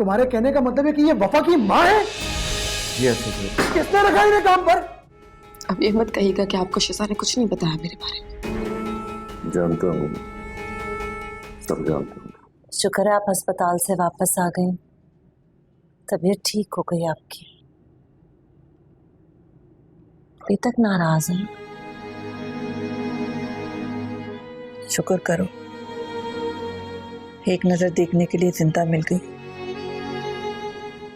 तुम्हारे कहने का मतलब है कि ये वफा की माँ है? यस। किसने रखा इन्हें काम पर? अब ये मत कहिएगा कि आपको शिजा ने कुछ नहीं बताया मेरे बारे में। जानता हूँ, सब जानता हूँ। शुक्र है आप अस्पताल से वापस आ गई, तबीयत ठीक हो गई आपकी। अभी तक नाराज हैं? शुक्र करो, एक नजर देखने के लिए जिंदा मिल गई,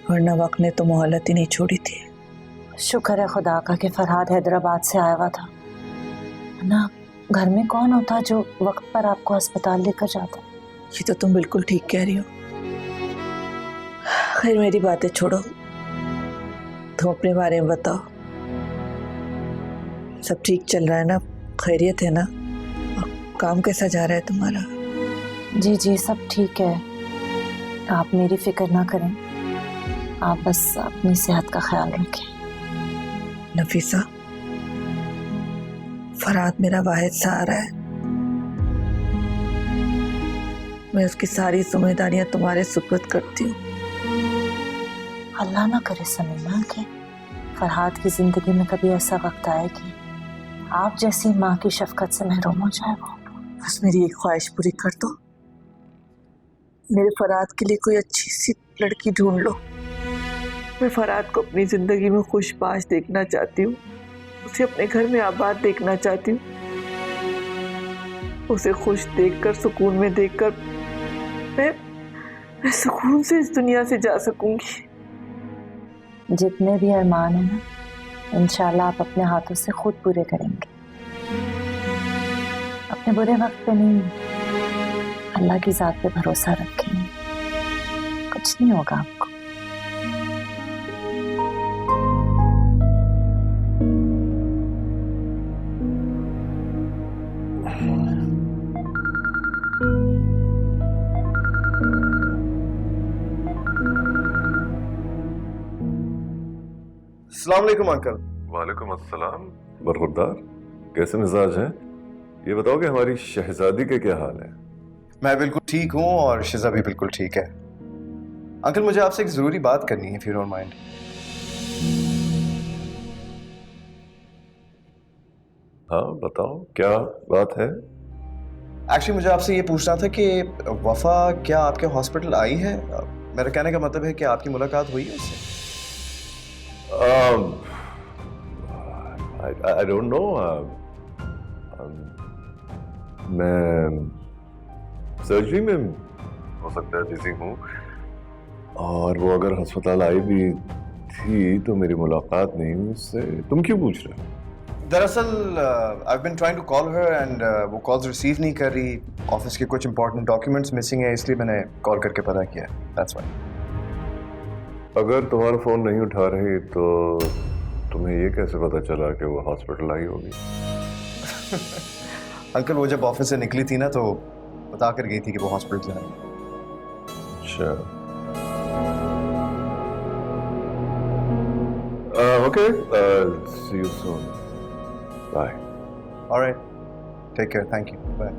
वरना वक्त ने तो मोहलत ही नहीं छोड़ी थी। शुक्र है खुदा का कि फरहाद हैदराबाद से आया हुआ था, ना घर में कौन होता जो वक्त पर आपको अस्पताल लेकर जाता। ये तो तुम बिल्कुल ठीक कह रही हो। खैर मेरी बातें छोड़ो, तुम अपने बारे में बताओ। सब ठीक चल रहा है ना? खैरियत है ना? और काम कैसा जा रहा है तुम्हारा? जी जी सब ठीक है, आप मेरी फिक्र ना करें, आप बस अपनी सेहत का ख्याल रखें। नफीसा, फरहाद मेरा वाहिद सहारा है, मैं उसकी सारी जिम्मेदारियां तुम्हारे सुपुर्द करती हूँ। अल्लाह ना करे समीमा कि फरहाद की जिंदगी में कभी ऐसा वक्त आए कि आप जैसी माँ की शफकत से महरूम हो जाए। वो बस मेरी एक ख्वाहिश पूरी कर दो, मेरे फरहाद के लिए कोई अच्छी सी लड़की ढूंढ लो। मैं फरहाद को अपनी जिंदगी में खुशबाश देखना चाहती हूँ, उसे अपने घर में आबाद देखना चाहती हूँ। उसे खुश देखकर, सुकून में देखकर मैं सुकून से इस दुनिया से जा सकूंगी। जितने भी अरमान है ना, इंशाल्लाह आप अपने हाथों से खुद पूरे करेंगे। अपने बुरे वक्त पे नहीं, अल्लाह की जात पे भरोसा रखें, कुछ नहीं होगा आपको। अस्सलाम वालेकुम अंकल। वालेकुम अस्सलाम। बरखुरदार, कैसे मिजाज हैं? ये बताओ कि हमारी शहजादी के क्या हाल है? मैं बिल्कुल ठीक हूँ और शिजा भी बिल्कुल ठीक है। अंकल मुझे आपसे एक जरूरी बात करनी है, इफ यू डोंट माइंड। हाँ बताओ, क्या बात है? एक्चुअली मुझे आपसे ये पूछना था कि वफा क्या आपके हॉस्पिटल आई है? मेरा कहने का मतलब है कि आपकी मुलाकात हुई है उससे? I don't know. मैं सर्जरी में हो सकता है बिजी हूँ, और वो अगर अस्पताल आई भी थी तो मेरी मुलाकात नहीं हुई उससे। तुम क्यों पूछ रहे हो? दरअसल I been trying to call her and वो कॉल्स रिसीव नहीं कर रही। ऑफिस के कुछ इंपॉर्टेंट डॉक्यूमेंट्स मिसिंग है, इसलिए मैंने कॉल करके पता किया। That's why. अगर तुम्हारा फोन नहीं उठा रही तो तुम्हें ये कैसे पता चला कि वो हॉस्पिटल आई होगी? अंकल वो जब ऑफिस से निकली थी ना तो बता कर गई थी कि वो हॉस्पिटल आई। अच्छा, okay, see you soon, bye. Alright, take care, thank you, bye.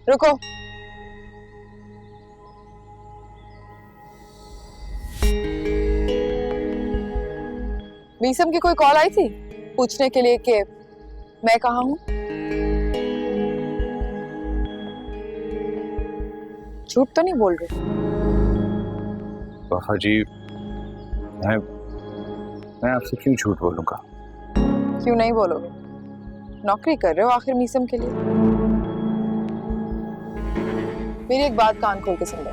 रुको, मीसम की कोई कॉल आई थी पूछने के लिए कि मैं कहाँ हूँ? झूठ तो नहीं बोल रही? वफा जी, मैं आपसे क्यों झूठ बोलूंगा? क्यों नहीं बोलोगे? नौकरी कर रहे हो आखिर मीसम के लिए। मेरी एक बात कान खोल के सुन ले।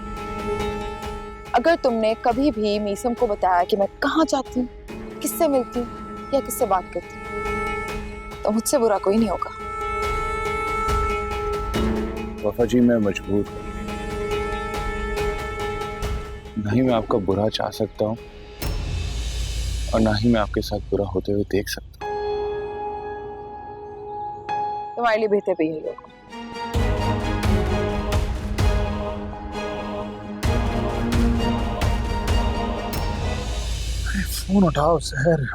अगर तुमने कभी भी मीसम को बताया कि मैं कहाँ जाती हूँ, किससे मिलती हूँ या किससे बात करती हूँ, तो मुझसे बुरा कोई नहीं होगा। वफा जी, मैं मजबूर हूँ, ना ही मैं आपका बुरा चाह सकता हूँ और ना ही मैं आपके साथ बुरा होते हुए देख सकता हूँ। तुम्हारे लिए बेहतर भी यही होगा। फोन उठाओ सहर।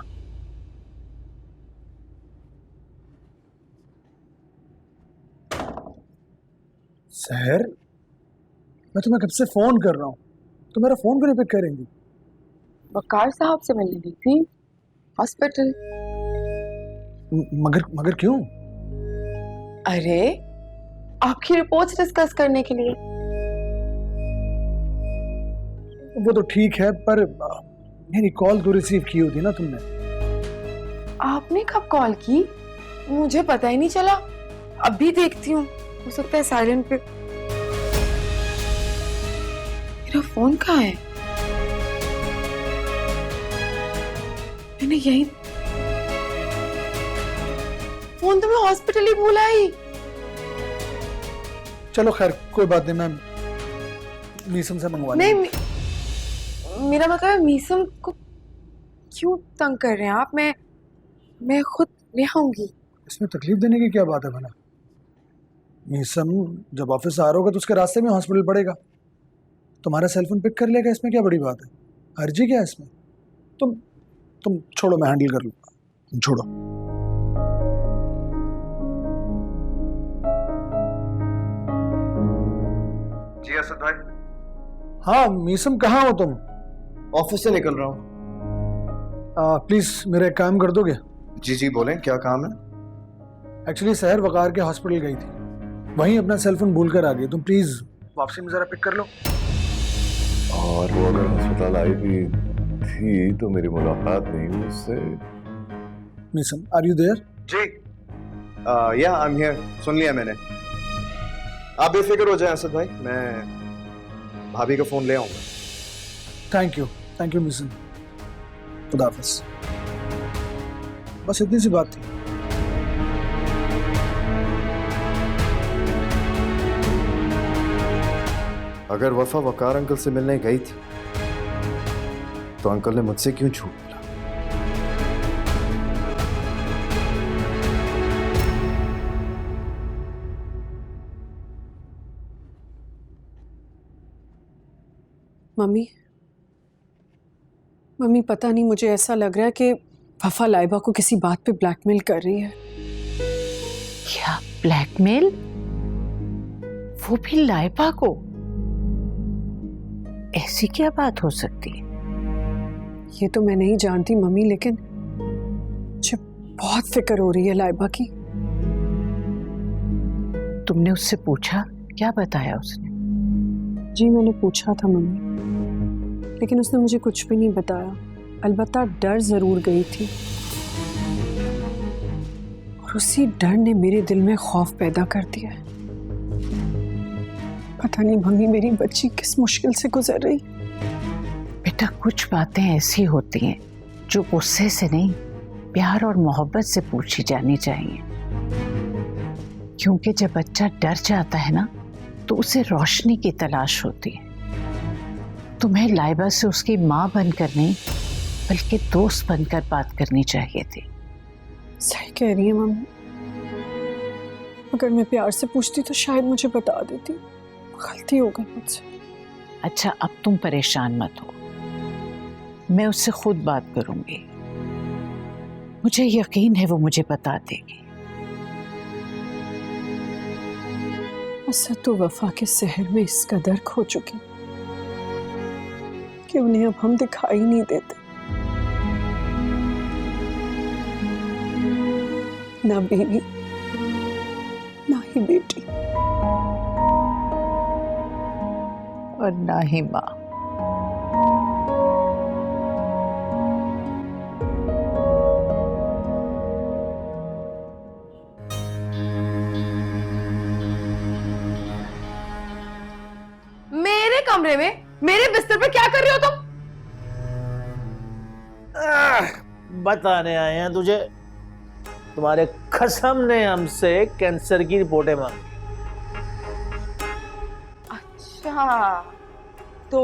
सहर, मैं तुम्हें कब से फोन कर रहा हूँ, तो मेरा फोन क्यों नहीं पिक करेंगी? वकार साहब से मिलने गई थी हॉस्पिटल। मगर मगर क्यों? अरे आपकी रिपोर्ट्स डिस्कस करने के लिए। वो तो ठीक है, पर मेरी कॉल तो रिसीव की होती ना तुमने। आपने कब कॉल की? मुझे पता ही नहीं चला। अभी देखती हूँ, हो सकता है साइलेंट पे। मेरा फोन कहाँ है? मैंने यही फोन तो मैं हॉस्पिटल ही भूल आई। चलो खैर, कोई बात नहीं, मैं मीसम से मंगवा नहीं, लूंगी। मेरा मतलब है मीसम को क्यों तंग कर रहे हैं आप? मैं खुद ले आऊंगी। इसमें तकलीफ देने की क्या बात है भला? मीसम जब ऑफिस आ रहा होगा तो उसके रास्ते में हॉस्पिटल पड़ेगा, तुम्हारा सेलफोन पिक कर लेगा। इसमें क्या बड़ी बात है? अर्जी क्या है इसमें? तुम छोड़ो, मैं हैंडल कर लूंगा, तुम छोड़ो। जी असद भाई। हाँ मीसम, कहाँ हो तुम? ऑफिस से निकल रहा हूँ। प्लीज मेरा एक काम कर दोगे? जी जी बोलें, क्या काम है? एक्चुअली सहर वकार के हॉस्पिटल गई थी, वहीं अपना सेलफोन भूल कर आ गई। तुम प्लीज वापसी में जरा पिक कर लो। और वो अगर अस्पताल आई भी थी तो मेरी मुलाकात नहीं हुई उससे। Meesam, are you there? जी या आई एम हियर, सुन लिया मैंने। आप बेफिक्र हो जाएं असद भाई, मैं भाभी का फोन ले आऊंगा। थैंक यू मीसम, खुदा हाफिज। बस इतनी सी बात थी। अगर वफा वकार अंकल से मिलने गई थी तो अंकल ने मुझसे क्यों झूठ बोला? मम्मी पता नहीं, मुझे ऐसा लग रहा है कि वफा लाइबा को किसी बात पे ब्लैकमेल कर रही है। क्या ब्लैकमेल? वो भी लाइबा को? ऐसी क्या बात हो सकती है? ये तो मैं नहीं जानती मम्मी, लेकिन मुझे बहुत फिक्र हो रही है लाइबा की। तुमने उससे पूछा? क्या बताया उसने? जी मैंने पूछा था मम्मी, लेकिन उसने मुझे कुछ भी नहीं बताया। अलबत्ता डर जरूर गई थी, और उसी डर ने मेरे दिल में खौफ पैदा कर दिया है। पता नहीं मम्मी मेरी बच्ची किस मुश्किल से गुजर रही। बेटा, कुछ बातें ऐसी होती हैं जो गुस्से से नहीं, प्यार और मोहब्बत से पूछी जानी चाहिए। क्योंकि जब बच्चा डर जाता है ना, तो उसे रोशनी की तलाश होती है। तुम्हें लाइबा से उसकी माँ बनकर नहीं, बल्कि दोस्त बनकर बात करनी चाहिए थी। सही कह रही है मम्मी, अगर मैं प्यार से पूछती तो शायद मुझे बता देती। गलती हो गई मुझसे। अच्छा, अब तुम परेशान मत हो, मैं उससे खुद बात करूंगी। मुझे यकीन है वो मुझे बता देगी। असद तो वफा के शहर में इस कदर खो चुकी कि उन्हें अब हम दिखाई नहीं देते। ना बीवी, ना ही बेटी, और ना ही माँ। कमरे में मेरे बिस्तर पे क्या कर रहे हो तुम? बताने आए हैं तुझे, तुम्हारे खसम ने हमसे कैंसर की रिपोर्टें मांगी। अच्छा, तो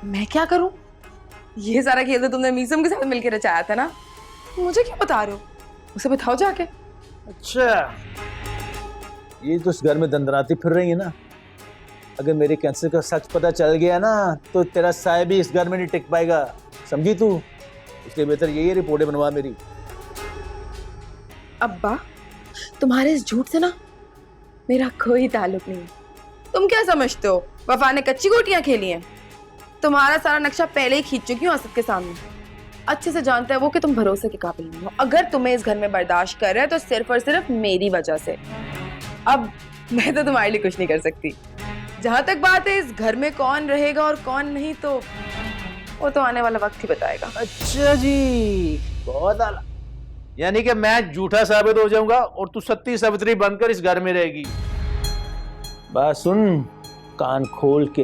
मैं क्या करूं? ये सारा खेल तो तुमने मीसम के साथ मिलकर रचाया था ना, मुझे क्यों बता रहे हो? उसे बताओ जाके। अच्छा, ये तो इस घर में दंदनाती फिर रही है ना। अगर मेरे कैंसर का सच पता चल गया ना तो तेरा साया भी इस घर में नहीं टिक पाएगा, समझी तू? इसलिए बेहतर यही है, रिपोर्टें बनवा मेरी। अब्बा, तुम्हारे इस झूठ से ना मेरा कोई ताल्लुक नहीं है। तुम क्या समझते हो वफा ने कच्ची गोटियां खेली हैं? तुम्हारा सारा नक्शा पहले ही खींच चुकी हूँ असद के सामने। अच्छे से जानता है वो कि तुम भरोसे के काबिल नहीं हो। अगर तुम्हें इस घर में बर्दाश्त कर रहे हैं तो सिर्फ और सिर्फ मेरी वजह से। अब मैं तो तुम्हारे लिए कुछ नहीं कर सकती। जहां तक बात है इस घर में कौन रहेगा और कौन नहीं, तो वो तो आने वाला वक्त ही बताएगा। अच्छा जी, बहुत आला। यानी कि मैं झूठा साबित हो जाऊंगा और तू सत्ती सावित्री बनकर इस घर में रहेगी। बात सुन कान खोल के,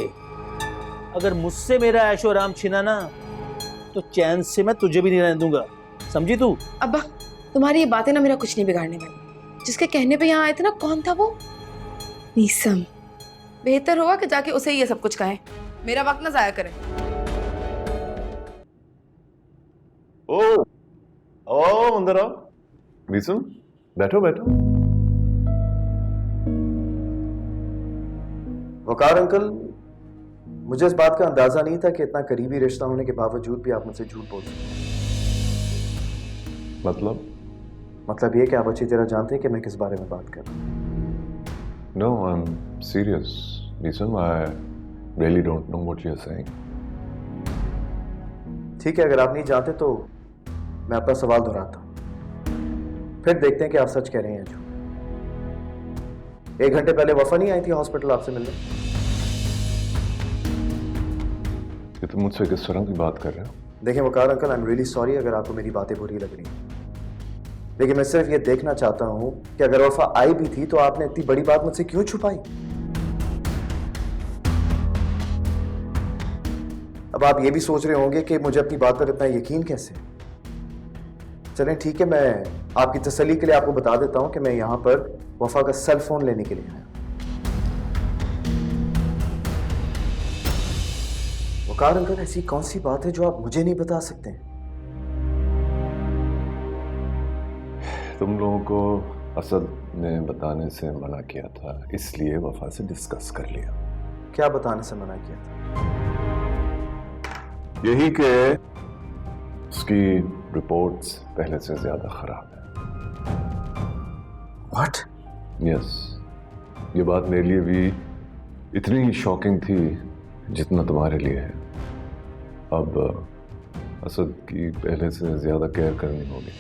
अगर मुझसे मेरा ऐशो आराम छीना ना तो चैन से मैं तुझे भी नहीं रहने दूंगा, समझी तू? अब्बा, तुम्हारी ये बातें ना मेरा कुछ नहीं बिगाड़ने वाली। जिसके कहने पे यहाँ आए थे ना, कौन था वो? मीसम। बेहतर होगा कि जाके उसे ये सब कुछ कहें, मेरा वक्त ना जाया करें। ओ अंदर आओ। मीसम, बैठो बैठो। वकार अंकल, मुझे इस बात का अंदाजा नहीं था कि इतना करीबी रिश्ता होने के बावजूद भी आप मुझसे झूठ बोल सकते। मतलब ये कि आप अच्छी तरह जानते हैं कि मैं किस बारे में बात कर रहा हूँ। No, I'm serious. Nisam, I really don't know what you're saying. ठीक है, अगर आप नहीं जानते तो मैं अपना सवाल दोहराता हूँ, फिर देखते हैं कि आप सच कह रहे हैं जो। 1 घंटे पहले वफा नहीं आई थी हॉस्पिटल आपसे मिलने? ये तुम मुझसे किस तरह की बात कर रहे हो? देखिए Waqar uncle, I am really sorry अगर आपको मेरी बातें बुरी लग रही हैं, लेकिन मैं सिर्फ ये देखना चाहता हूं कि अगर वफा आई भी थी तो आपने इतनी बड़ी बात मुझसे क्यों छुपाई? अब आप ये भी सोच रहे होंगे कि मुझे अपनी बात पर इतना यकीन कैसे? चलें ठीक है, मैं आपकी तसल्ली के लिए आपको बता देता हूं कि मैं यहां पर वफा का सेल फोन लेने के लिए आया। वकार अंकल, ऐसी कौन सी बात है जो आप मुझे नहीं बता सकते? तुम लोगों को असद ने बताने से मना किया था, इसलिए वफा से डिस्कस कर लिया। क्या बताने से मना किया था? यही कि उसकी रिपोर्ट्स पहले से ज्यादा खराब है। What? यस, ये बात मेरे लिए भी इतनी ही शॉकिंग थी जितना तुम्हारे लिए है। अब असद की पहले से ज्यादा केयर करनी होगी।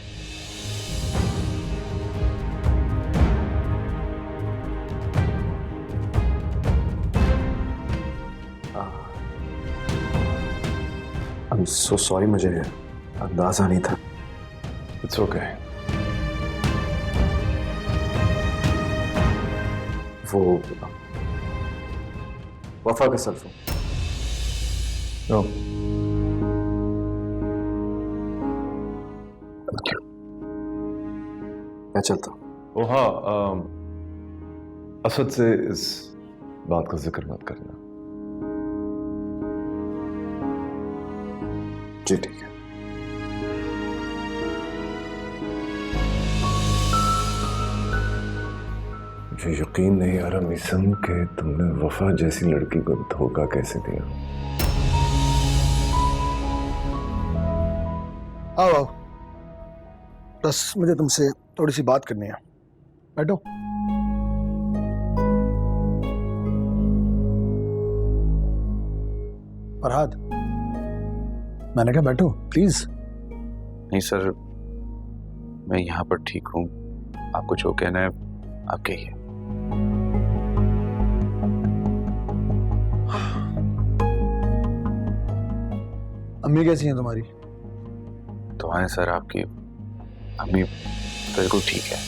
I'm so sorry, मुझे अंदाजा नहीं था। It's okay. वो वफा का सेल फोन। नो, मैं चलता हूँ। ओ हाँ, असद से इस बात का जिक्र मत करना। जी ठीक है। मुझे यकीन नहीं आ रहा मीसम कि तुमने वफा जैसी लड़की को धोखा कैसे दिया। आओ आओ, बस मुझे तुमसे थोड़ी सी बात करनी है, बैठो। फरहाद, मैंने कहा बैठो प्लीज। नहीं सर, मैं यहाँ पर ठीक हूँ। आपको जो कहना है आप कहिए। अम्मी कैसी हैं तुम्हारी? तो आए सर, आपकी अम्मी बिल्कुल ठीक है।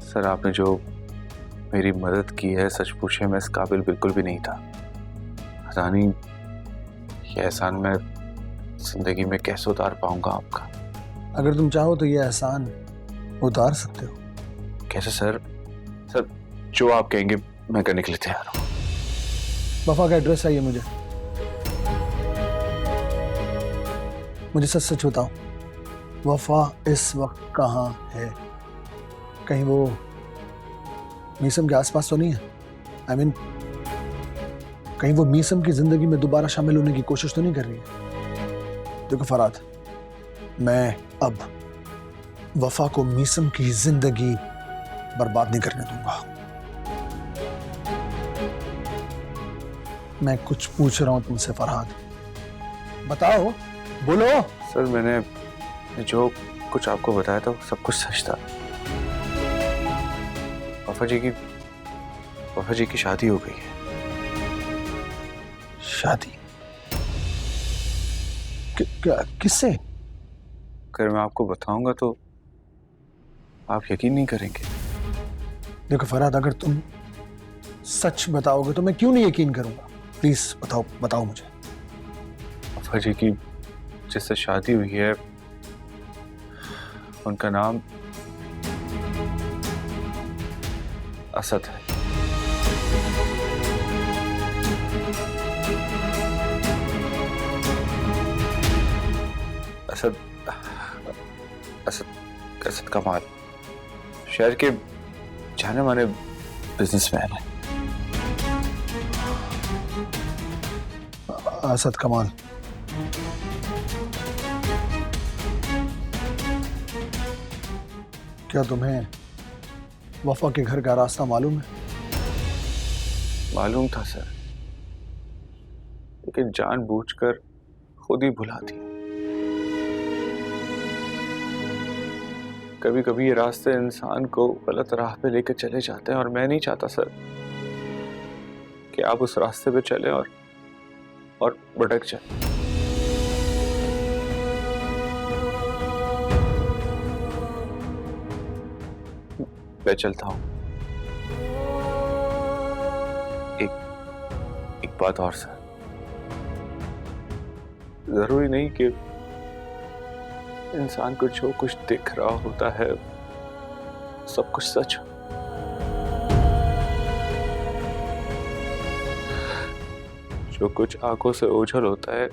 सर, आपने जो मेरी मदद की है, सच पूछे मैं इस काबिल बिल्कुल भी नहीं था। पता नहीं ये एहसान मैं जिंदगी में कैसे उतार पाऊंगा आपका। अगर तुम चाहो तो ये एहसान उतार सकते हो। कैसे सर? सर जो आप कहेंगे मैं करने के लिए तैयार हूँ। वफा का एड्रेस चाहिए मुझे सच सच बताओ, वफा इस वक्त कहाँ है? कहीं वो मीसम के आसपास तो नहीं है? I mean, कहीं वो मीसम की जिंदगी में दोबारा शामिल होने की कोशिश तो नहीं कर रही है? देखो फराद, मैं अब वफा को मीसम की जिंदगी बर्बाद नहीं करने दूंगा। मैं कुछ पूछ रहा हूं तुमसे फरहाद, बताओ, बोलो। सर मैंने जो कुछ आपको बताया था वो सब कुछ सच था। वफा जी की शादी हो गई है। शादी? किससे? अगर मैं आपको बताऊंगा तो आप यकीन नहीं करेंगे। देखो फरहाद, अगर तुम सच बताओगे तो मैं क्यों नहीं यकीन करूंगा? प्लीज बताओ मुझे। वफा जी की जिससे शादी हुई है उनका नाम असद है। असद असद असद कमाल शहर के जाने माने बिजनेसमैन है। असद कमाल, क्या तुम्हें वफा के घर का रास्ता मालूम है? मालूम था सर, लेकिन जानबूझकर खुद ही भुला दिया। कभी कभी ये रास्ते इंसान को गलत राह पे लेकर चले जाते हैं और मैं नहीं चाहता सर कि आप उस रास्ते पे चले और भटक जाए। मैं चलता हूं। एक बात और सर, जरूरी नहीं कि इंसान को जो कुछ दिख रहा होता है सब कुछ सच हो। जो कुछ आंखों से ओझल होता है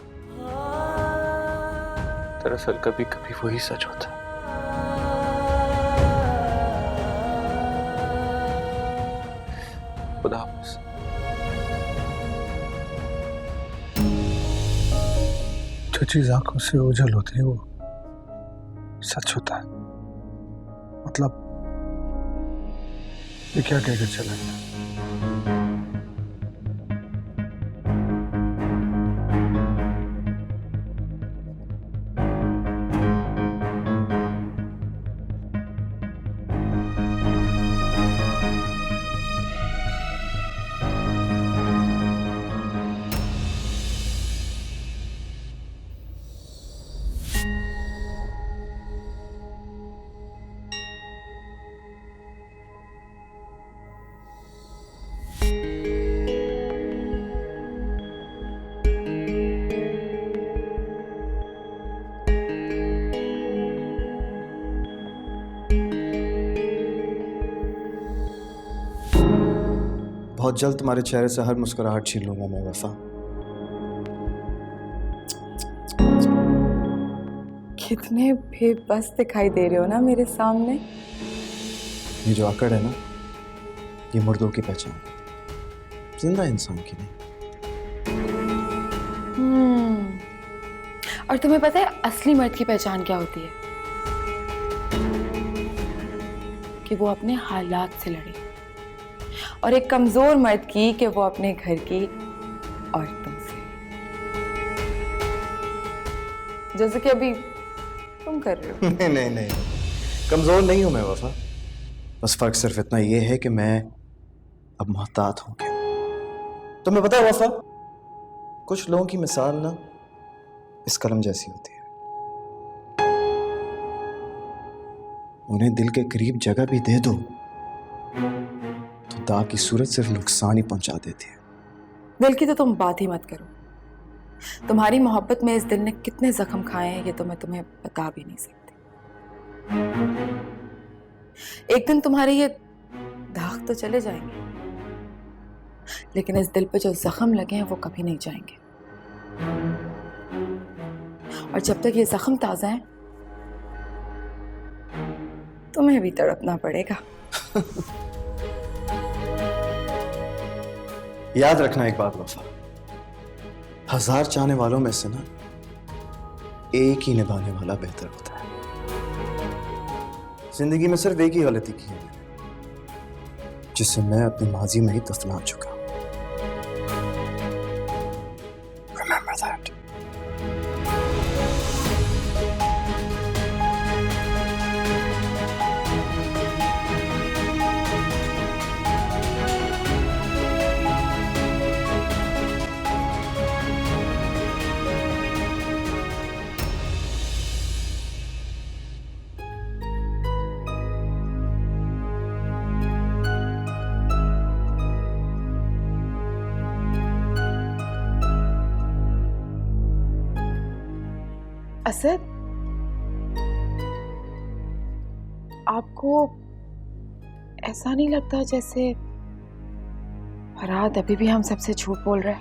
दरअसल कभी कभी वही सच होता है। खुदा हाफिज़। जो चीज आंखों से ओझल होती है वो सच होता है। मतलब ये क्या कहकर चला गया? बहुत जल्द तुम्हारे चेहरे से हर मुस्कुराहट छीन लूंगा मैं वफा। कितने बेबस दिखाई दे रहे हो ना मेरे सामने। ये जो अकड़ है ना, ये मुर्दों की पहचान, जिंदा इंसान की नहीं। और तुम्हें पता है असली मर्द की पहचान क्या होती है? कि वो अपने हालात से लड़े, और एक कमजोर मर्द की कि वो अपने घर की औरतों से, जैसे कि अभी तुम कर रहे हो। नहीं, कमजोर नहीं हूं मैं वफा। बस फर्क सिर्फ इतना ये है कि मैं अब मोहतात हो गया। तुम्हें पता है वफा, कुछ लोगों की मिसाल ना इस कलम जैसी होती है। उन्हें दिल के करीब जगह भी दे दो तो दाग की सूरत सिर्फ नुकसान ही पहुंचा देती है। दिल की तो तुम बात ही मत करो। तुम्हारी मोहब्बत में इस दिल ने कितने जख्म खाए हैं ये तो मैं तुम्हें बता भी नहीं सकती। एक दिन तुम्हारे ये दाग तो चले जाएंगे, लेकिन इस दिल पे जो जख्म लगे हैं वो कभी नहीं जाएंगे। और जब तक ये जख्म ताजा है तुम्हें भी तड़पना पड़ेगा। याद रखना एक बात वफा, 1000 चाहने वालों में से ना एक ही निभाने वाला बेहतर होता है। जिंदगी में सिर्फ एक ही गलती की है मैंने, जिसे मैं अपनी माजी में ही दफना चुका। Remember that. असद, आपको ऐसा नहीं लगता जैसे फरहाद अभी भी हम सबसे झूठ बोल रहा है?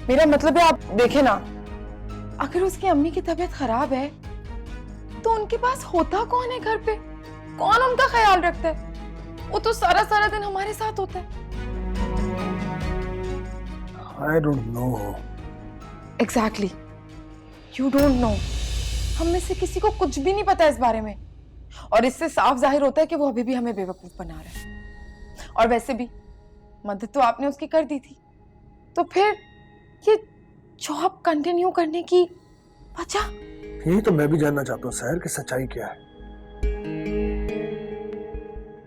मेरा मतलब है आप देखें ना, अगर उसकी अम्मी की तबीयत खराब है तो उनके पास होता कौन है घर पे? कौन उनका ख्याल रखता है? वो तो सारा सारा दिन हमारे साथ होता है। I don't know. Exactly. You don't know. हम में से किसी को कुछ भी नहीं पता इस बारे में, और इससे साफ जाहिर होता है कि वो अभी भी हमें बेवकूफ बना रहा है। और वैसे भी मदद तो आपने उसकी कर दी थी, तो फिर ये जॉब कंटिन्यू करने की वजह? यही तो मैं भी जानना चाहता हूँ सहर की सच्चाई क्या है।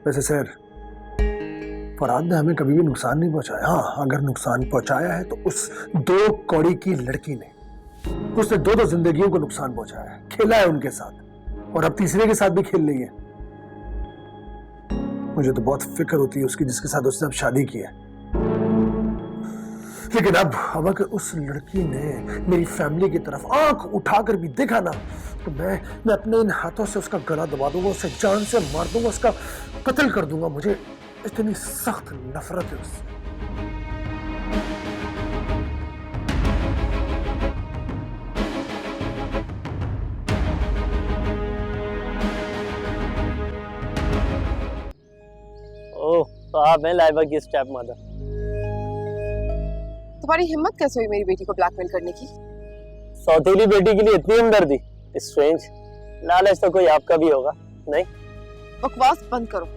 वैसे सहर, फरहाद ने हमें कभी भी नुकसान नहीं पहुंचाया। हाँ, अगर नुकसान पहुंचाया है तो उस 2 कौड़ी की लड़की ने। उसने 2 जिंदगियों को नुकसान पहुंचाया है, खेला है उनके साथ, और अब तीसरे के साथ भी खेल रही है। मुझे तो बहुत फिक्र होती है उसकी, जिसके साथ उसने अब शादी की है। लेकिन अब अगर उस लड़की ने मेरी फैमिली की तरफ आंख उठाकर भी देखा ना, तो मैं अपने इन हाथों से उसका गला दबा दूंगा, उसे जान से मार दूंगा, उसका कत्ल कर दूंगा। मुझे इतनी सख्त नफरत है उससे। ओह, तो आप हैं लाइबा की स्टेप मदर। तुम्हारी हिम्मत कैसे हुई मेरी बेटी को ब्लैकमेल करने की? सौतेली बेटी के लिए इतनी हमदर्दी? स्ट्रेंज। लालच तो कोई आपका भी होगा, नहीं? बकवास बंद करो।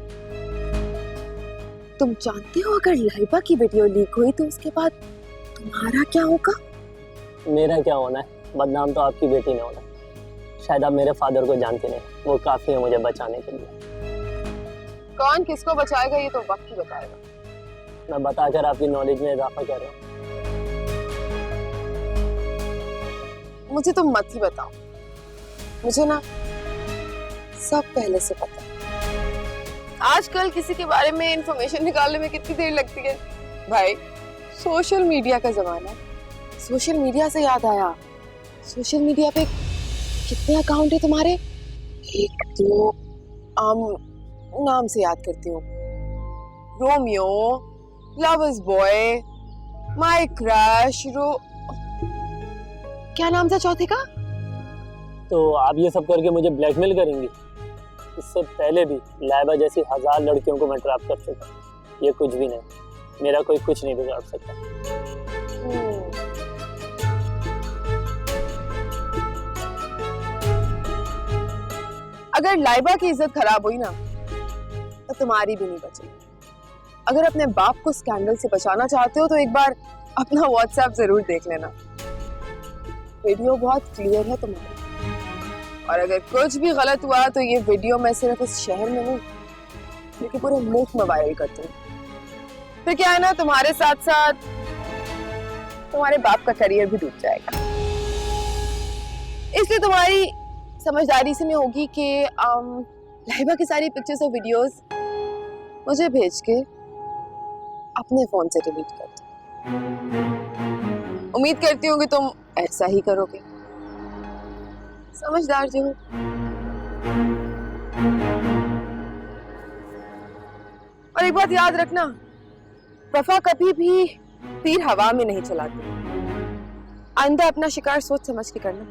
तुम जानते हो अगर लाइबा की वीडियो लीक हुई तो उसके बाद तुम्हारा क्या होगा? मेरा क्या होना है? बदनाम तो आपकी बेटी ने होना। शायद आप मेरे फादर को जानते नहीं, वो काफी है मुझे बचाने के लिए। कौन किसको बचाएगा ये तो वक्त ही बताएगा। मैं बताकर आपकी नॉलेज में इजाफा कर रहा हूँ। मुझे तो मत ही बताओ, मुझे ना सब पहले से पता है। आजकल किसी के बारे में इंफॉर्मेशन निकालने में कितनी देर लगती है भाई। सोशल मीडिया का जमाना है। सोशल मीडिया से याद आया, सोशल मीडिया पे कितने अकाउंट है तुम्हारे? 1 2 नाम से याद करती हूँ। Romeo, lovers boy, my crush, क्या नाम था चौथे का? तो आप ये सब करके मुझे ब्लैकमेल करेंगी? इससे पहले भी लाइबा जैसी 1000 लड़कियों को मैं ट्रैप कर चुका। ये कुछ भी नहीं, मेरा कोई कुछ नहीं बिगाड़ सकता। अगर लाइबा की इज्जत खराब हुई ना तो तुम्हारी भी नहीं बचेगी। अगर अपने बाप को स्कैंडल से बचाना चाहते हो तो एक बार अपना व्हाट्सएप जरूर देख लेना। वीडियो बहुत क्लियर है तुम्हारी, और अगर कुछ भी गलत हुआ तो ये वीडियो मैं सिर्फ इस शहर में नहीं बल्कि पूरे मुल्क में वायरल करती हूँ। फिर क्या है ना, तुम्हारे साथ साथ तुम्हारे बाप का करियर भी डूब जाएगा। इसलिए तुम्हारी समझदारी से में होगी कि लाइबा की सारी पिक्चर्स और वीडियोस मुझे भेज के अपने फोन से डिलीट कर दो। उम्मीद करती हूँ कि तुम ऐसा ही करोगे, समझदार जो हो। और एक बात याद रखना, वफा कभी भी तीर हवा में नहीं चलाती। आइंदा अपना शिकार सोच समझ के करना,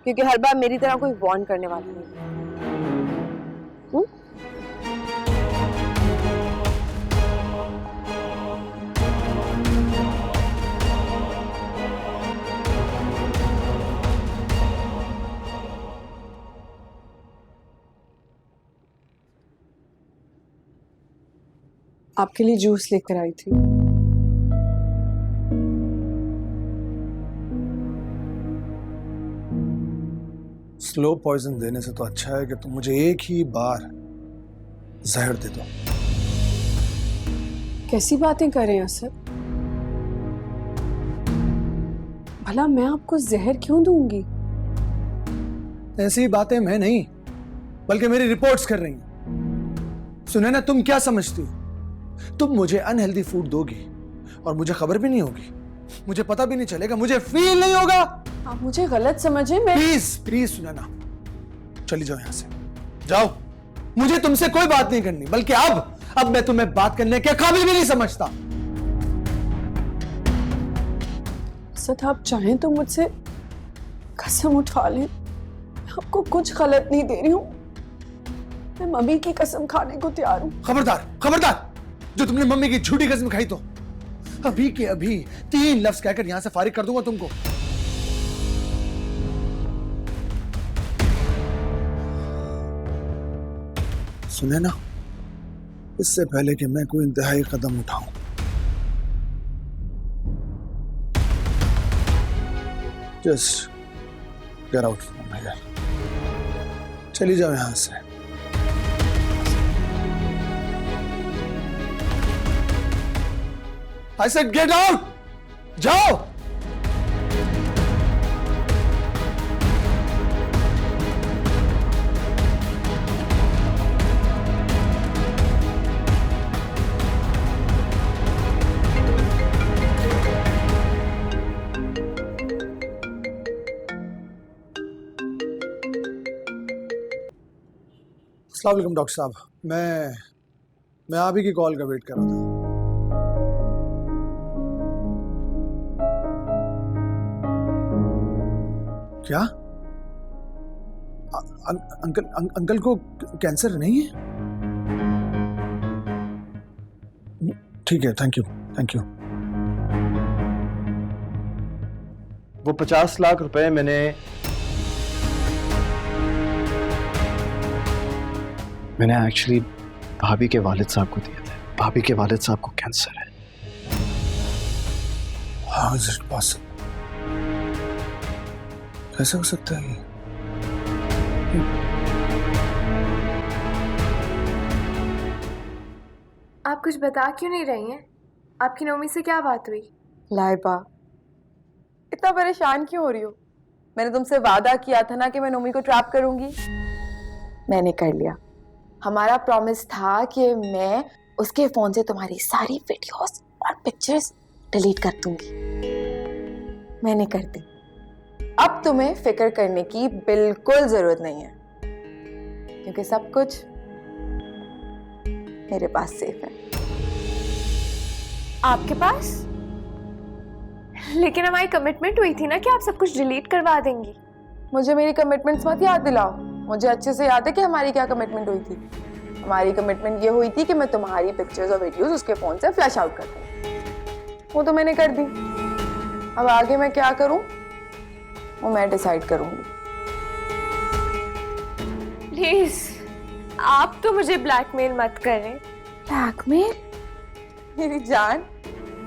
क्योंकि हर बार मेरी तरह कोई वार्न करने वाला नहीं। आपके लिए जूस लेकर आई थी। स्लो पॉइजन देने से तो अच्छा है कि तुम मुझे एक ही बार जहर दे दो। कैसी बातें कर रहे हैं असद? भला मैं आपको जहर क्यों दूंगी? ऐसी बातें मैं नहीं, बल्कि मेरी रिपोर्ट्स कर रही हैं। सुने ना, तुम क्या समझती हो? तुम मुझे अनहेल्दी फूड दोगी और मुझे खबर भी नहीं होगी, मुझे पता भी नहीं चलेगा, मुझे फील नहीं होगा। आप मुझे गलत समझे। मैं प्लीज प्लीज सुना ना, चली जाओ यहां से, जाओ। मुझे तुमसे कोई बात नहीं करनी, बल्कि अब मैं तुम्हें बात करने के काबिल भी नहीं समझता। असद, आप चाहें तो मुझसे कसम उठा लें, मैं आपको कुछ गलत नहीं दे रही हूं। मैं मम्मी की कसम खाने को तैयार हूं। खबरदार खबरदार, जो तुमने मम्मी की झूठी कसम खाई तो अभी के अभी 3 लफ्ज कहकर यहां से फारिग कर दूंगा तुमको। सुने ना, इससे पहले कि मैं कोई इंतहाई कदम उठाऊं, just get out from here, चली जाओ यहां से। I said get out! जाओ! अस्सलाम वालेकुम डॉक्टर साहब, मैं आप ही की कॉल का वेट कर रहा था। क्या? अंकल को कैंसर नहीं है? ठीक है, थैंक यू। वो 50 लाख रुपए मैंने एक्चुअली भाभी के वालिद साहब को दिए थे। भाभी के वालिद साहब को कैंसर है। How is it possible? कैसे हो सकता है ये? आप कुछ बता क्यों नहीं रही हैं? आपकी नोमी से क्या बात हुई? लाइबा, इतना परेशान क्यों हो रही हो? मैंने तुमसे वादा किया था ना कि मैं नोमी को ट्रैप करूंगी। मैंने कर लिया। हमारा प्रॉमिस था कि मैं उसके फोन से तुम्हारी सारी वीडियोस और पिक्चर्स डिलीट कर दूंगी। मैंने कर दी। अब तुम्हें फिक्र करने की बिल्कुल जरूरत नहीं है, क्योंकि सब कुछ मेरे पास सेफ है। आपके पास? लेकिन हमारी कमिटमेंट हुई थी ना कि आप सब कुछ डिलीट करवा देंगी। मुझे मेरी कमिटमेंट्स मत याद दिलाओ। मुझे अच्छे से याद है कि हमारी क्या कमिटमेंट हुई थी। हमारी कमिटमेंट ये हुई थी कि मैं तुम्हारी पिक्चर्स और वीडियोस उसके फोन से फ्लैश आउट कर दूँ। वो तो मैंने कर दी। अब आगे मैं क्या करूँ वो मैं डिसाइड करूँगी। प्लीज, आप तो मुझे ब्लैकमेल मत करें। ब्लैकमेल? मेरी जान,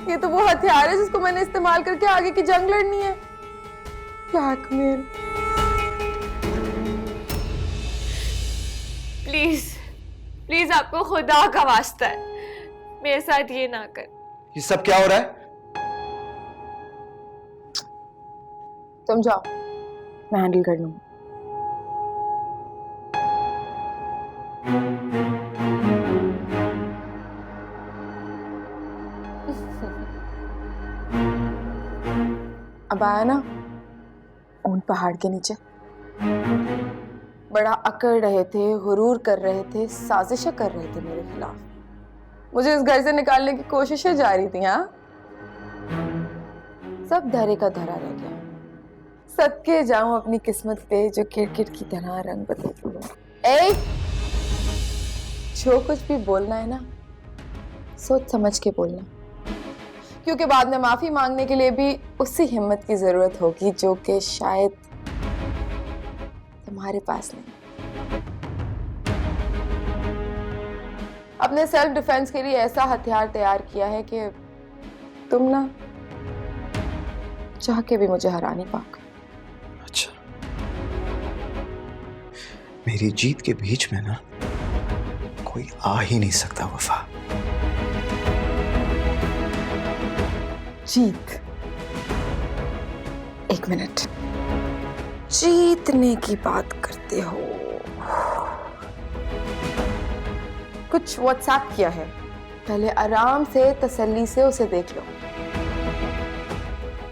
ये तो वो हथियार है जिसको मैंने इस्तेमाल करके आगे की जंग लड़नी है। ब्लैकमेल? प्लीज आपको खुदा का वास्ता है, मेरे साथ ये ना कर। ये सब क्या हो रहा है? तुम जाओ, मैं हैंडल कर लूंगी। अब आया ना उन पहाड़ के नीचे, बड़ा अकड़ रहे थे, हुरूर कर रहे थे, साजिशें कर रहे थे मेरे खिलाफ, मुझे इस घर से निकालने की कोशिशें जारी थी। हाँ, सब धरे का धरा रह गया। सदके जाऊं अपनी किस्मत पे जो किरकिट की तरह रंग बदल गया। जो कुछ भी बोलना है ना, सोच समझ के बोलना, क्योंकि बाद में माफी मांगने के लिए भी उसी हिम्मत की जरूरत होगी जो कि शायद तुम्हारे पास नहीं। अपने सेल्फ डिफेंस के लिए ऐसा हथियार तैयार किया है कि तुम ना चाह के भी मुझे हरा नहीं पाओगे। अच्छा, मेरी जीत के बीच में ना कोई आ ही नहीं सकता वफा। जीत? एक मिनट, जीतने की बात करते हो? कुछ व्हाट्सएप किया है? पहले आराम से तसल्ली से उसे देख लो,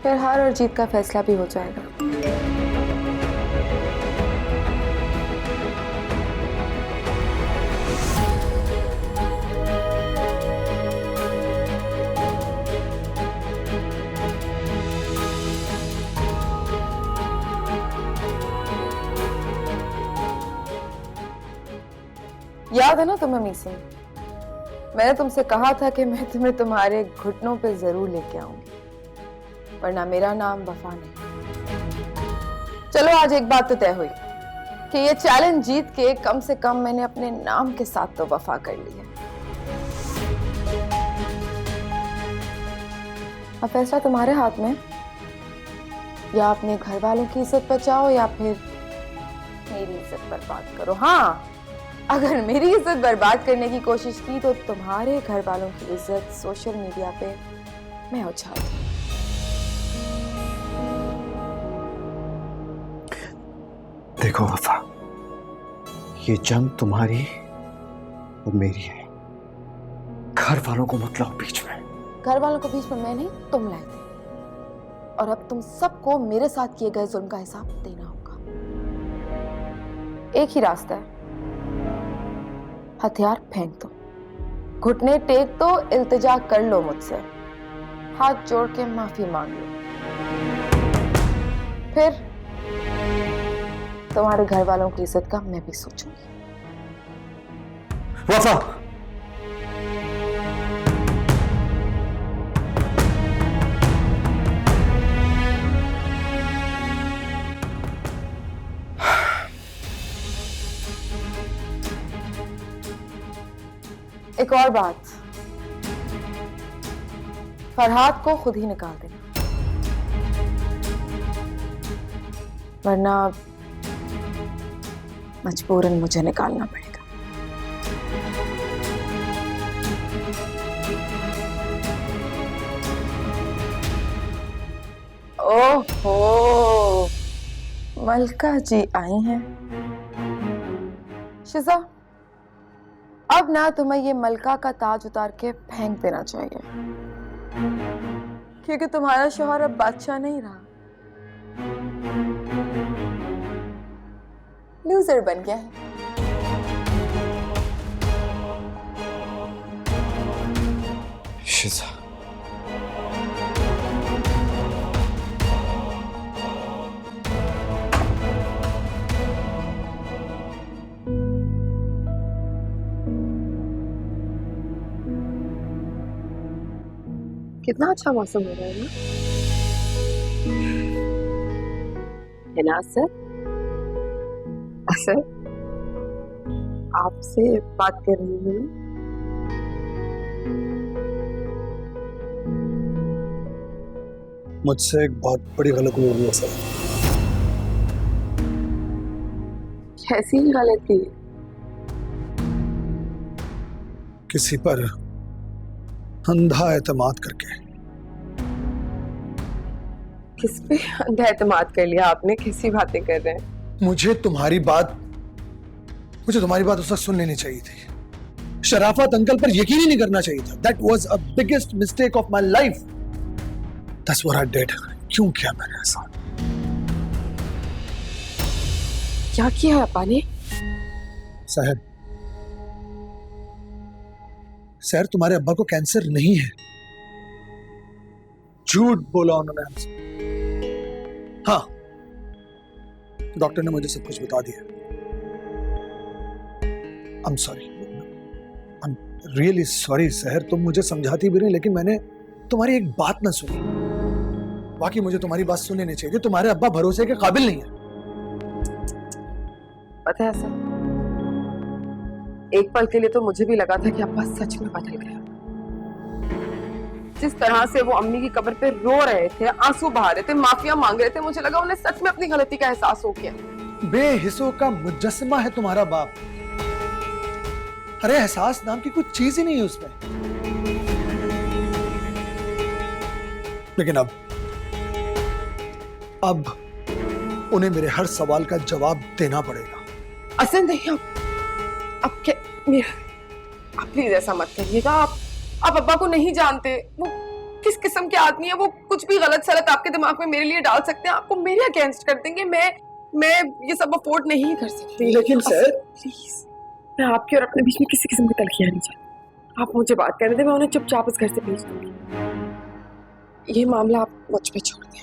फिर हार और जीत का फैसला भी हो जाएगा। याद है ना तुम्हें मीसम, मैंने तुमसे कहा था कि मैं तुम्हें तुम्हारे घुटनों पे जरूर लेके आऊंगी, वरना मेरा नाम वफा नहीं। चलो आज एक बात तो तय हुई कि ये चैलेंज जीत के कम से कम मैंने अपने नाम के साथ तो वफा कर ली है। अब फैसला तुम्हारे हाथ में, या अपने घर वालों की इज्जत बचाओ या फिर मेरी इज्जत बर्बाद करो। हाँ, अगर मेरी इज्जत बर्बाद करने की कोशिश की तो तुम्हारे घर वालों की इज्जत सोशल मीडिया पे मैं उछाल दूं। देखो वफा, ये जंग तुम्हारी और मेरी है, घर वालों को मत लाओ बीच में। घर वालों को बीच में मैं नहीं, तुम लाए थे, और अब तुम सबको मेरे साथ किए गए जुल्म का हिसाब देना होगा। एक ही रास्ता है, हथियार फेंक दो, घुटने टेक दो, इल्तिजा कर लो मुझसे, हाथ जोड़ के माफी मांग लो, फिर तुम्हारे घर वालों की इज्जत का मैं भी सोचूंगी। वफा, एक और बात, फरहाद को खुद ही निकाल देना, वरना मजबूरन मुझे निकालना पड़ेगा। ओहो, मलका जी आई हैं। शिजा, अब ना तुम्हें ये मलका का ताज उतार के फेंक देना चाहिए, क्योंकि तुम्हारा शौहर अब बादशाह नहीं रहा, लूजर बन गया है। शिजा, कितना अच्छा मौसम हो रहा है ना सर? सर, आपसे बात कर रही हूँ। मुझसे एक बहुत बड़ी गलती हो गई है सर। कैसी गलती? किसी पर अंधा एतमाद करके। किस पे अंधा एतमाद कर लिया आपने? कैसी बातें कर रहे हैं? मुझे तुम्हारी बात उस वक्त सुन लेनी चाहिए थी। शराफत अंकल पर यकीन ही नहीं करना चाहिए था। That was a biggest mistake of my life. That's what I did. क्यों किया मैंने ऐसा? क्या किया है अब्बा ने? सहर, सहर तुम्हारे अब्बा को कैंसर नहीं है। झूठ बोला उन्होंने हमसे। हाँ, डॉक्टर ने मुझे सब कुछ बता दिया। I'm sorry, I'm really sorry सहर, तुम मुझे समझाती भी नहीं, लेकिन मैंने तुम्हारी एक बात ना सुनी। बाकी मुझे तुम्हारी बात सुननी नहीं चाहिए। तुम्हारे अब्बा भरोसे के काबिल नहीं है। पता है सर, एक पल के लिए तो मुझे भी लगा था कि अब्बा सच में बदल गया। जिस तरह से वो अम्मी की कब्र पे रो रहे थे, आंसू बहा रहे थे, माफिया मांग रहे थे, मुझे लगा उन्हें सच में अपनी गलती का एहसास हो गया। बेहिस्सों का मुजस्समा है तुम्हारा बाप। अरे एहसास नाम की कुछ चीज ही नहीं है उसमें। लेकिन अब उन्हें मेरे हर सवाल का जवाब देना पड़ेगा। असल नहीं, अब क्या आप प्लीज ऐसा मत करिएगा। आप अब्बा को नहीं जानते, वो किस किस्म के आदमी है। वो कुछ भी गलत सलत आपके दिमाग में मेरे लिए डाल सकते हैं, आपको मेरे अगेंस्ट कर देंगे। मैं ये सब अफोर्ड नहीं कर सकती। लेकिन सर, प्लीज, मैं आपके और अपने बीच में किसी किस्म की तलखियां नहीं चाहती। आप मुझे बात करने दें, मैं उन्हें चुपचाप इस घर से भेज दूंगी। ये मामला आप मुझ पे छोड़ दें।